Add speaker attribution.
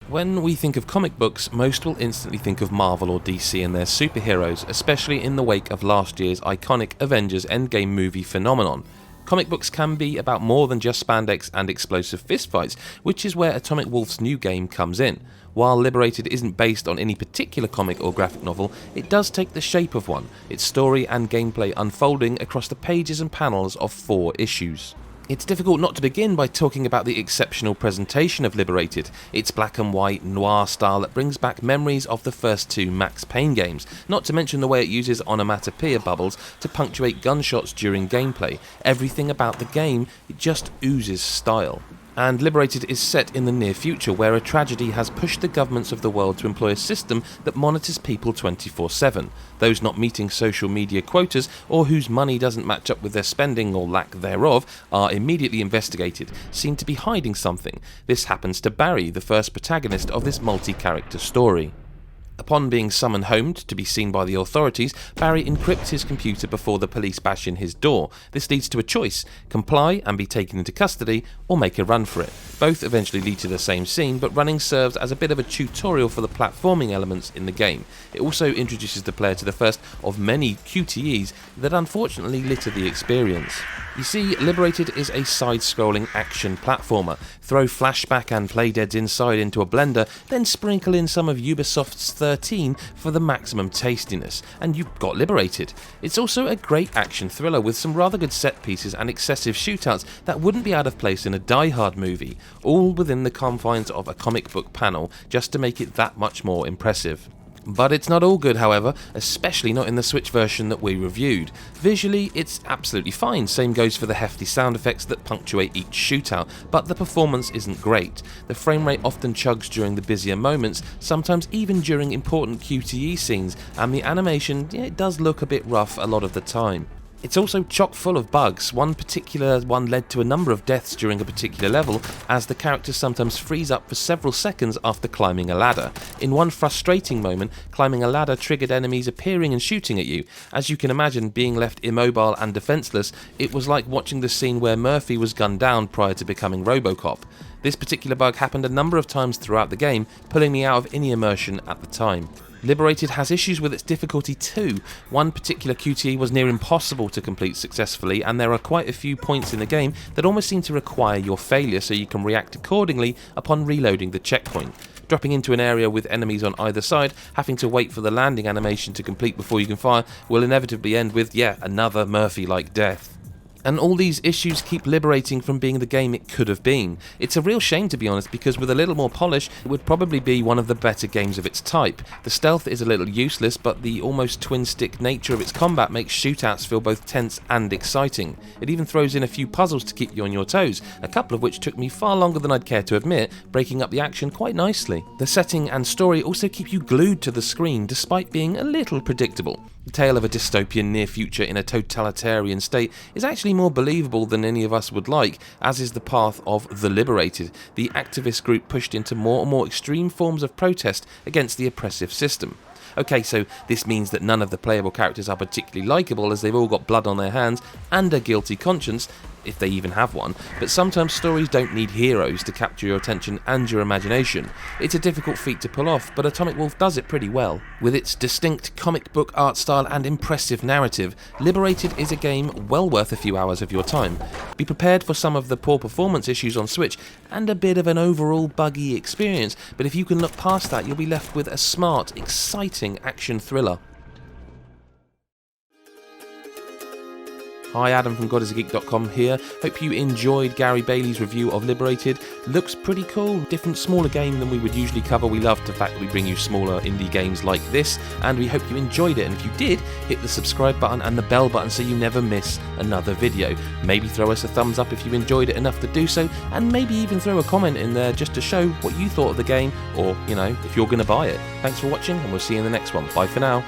Speaker 1: When we think of comic books, most will instantly think of Marvel or DC and their superheroes, especially in the wake of last year's iconic Avengers Endgame movie phenomenon. Comic books can be about more than just spandex and explosive fistfights, which is where Atomic Wolf's new game comes in. While Liberated isn't based on any particular comic or graphic novel, it does take the shape of one, its story and gameplay unfolding across the pages and panels of 4 issues. It's difficult not to begin by talking about the exceptional presentation of Liberated, its black and white noir style that brings back memories of the first 2 Max Payne games, not to mention the way it uses onomatopoeia bubbles to punctuate gunshots during gameplay. Everything about the game, it just oozes style. And Liberated is set in the near future, where a tragedy has pushed the governments of the world to employ a system that monitors people 24/7. Those not meeting social media quotas, or whose money doesn't match up with their spending or lack thereof, are immediately investigated, seen to be hiding something. This happens to Barry, the first protagonist of this multi-character story. Upon being summoned home to be seen by the authorities, Barry encrypts his computer before the police bash in his door. This leads to a choice: comply and be taken into custody, or make a run for it. Both eventually lead to the same scene, but running serves as a bit of a tutorial for the platforming elements in the game. It also introduces the player to the first of many QTEs that unfortunately litter the experience. You see, Liberated is a side-scrolling action platformer. Throw flashback and playdeads inside into a blender, then sprinkle in some of Ubisoft's 13 for the maximum tastiness, and you've got Liberated. It's also a great action thriller with some rather good set pieces and excessive shootouts that wouldn't be out of place in a Die Hard movie, all within the confines of a comic book panel, just to make it that much more impressive. But it's not all good, however, especially not in the Switch version that we reviewed. Visually, it's absolutely fine, same goes for the hefty sound effects that punctuate each shootout, but the performance isn't great. The frame rate often chugs during the busier moments, sometimes even during important QTE scenes, and the animation, it does look a bit rough a lot of the time. It's also chock full of bugs. One particular one led to a number of deaths during a particular level, as the character sometimes freeze up for several seconds after climbing a ladder. In one frustrating moment, climbing a ladder triggered enemies appearing and shooting at you. As you can imagine, being left immobile and defenseless, it was like watching the scene where Murphy was gunned down prior to becoming RoboCop. This particular bug happened a number of times throughout the game, pulling me out of any immersion at the time. Liberated has issues with its difficulty too. One particular QTE was near impossible to complete successfully, and there are quite a few points in the game that almost seem to require your failure so you can react accordingly upon reloading the checkpoint. Dropping into an area with enemies on either side, having to wait for the landing animation to complete before you can fire, will inevitably end with, another Murphy-like death. And all these issues keep Liberating from being the game it could have been. It's a real shame, to be honest, because with a little more polish, it would probably be one of the better games of its type. The stealth is a little useless, but the almost twin-stick nature of its combat makes shootouts feel both tense and exciting. It even throws in a few puzzles to keep you on your toes, a couple of which took me far longer than I'd care to admit, breaking up the action quite nicely. The setting and story also keep you glued to the screen, despite being a little predictable. The tale of a dystopian near future in a totalitarian state is actually more believable than any of us would like, as is the path of the Liberated, the activist group pushed into more and more extreme forms of protest against the oppressive system. Okay, so this means that none of the playable characters are particularly likeable, as they've all got blood on their hands and a guilty conscience, if they even have one, but sometimes stories don't need heroes to capture your attention and your imagination. It's a difficult feat to pull off, but Atomic Wolf does it pretty well. With its distinct comic book art style and impressive narrative, Liberated is a game well worth a few hours of your time. Be prepared for some of the poor performance issues on Switch and a bit of an overall buggy experience, but if you can look past that, you'll be left with a smart, exciting action thriller. Hi, Adam from GodIsAGeek.com here. Hope you enjoyed Gary Bailey's review of Liberated. Looks pretty cool, different, smaller game than we would usually cover. We love the fact that we bring you smaller indie games like this, and we hope you enjoyed it. And if you did, hit the subscribe button and the bell button so you never miss another video. Maybe throw us a thumbs up if you enjoyed it enough to do so, and maybe even throw a comment in there just to show what you thought of the game, or, if you're going to buy it. Thanks for watching, and we'll see you in the next one. Bye for now.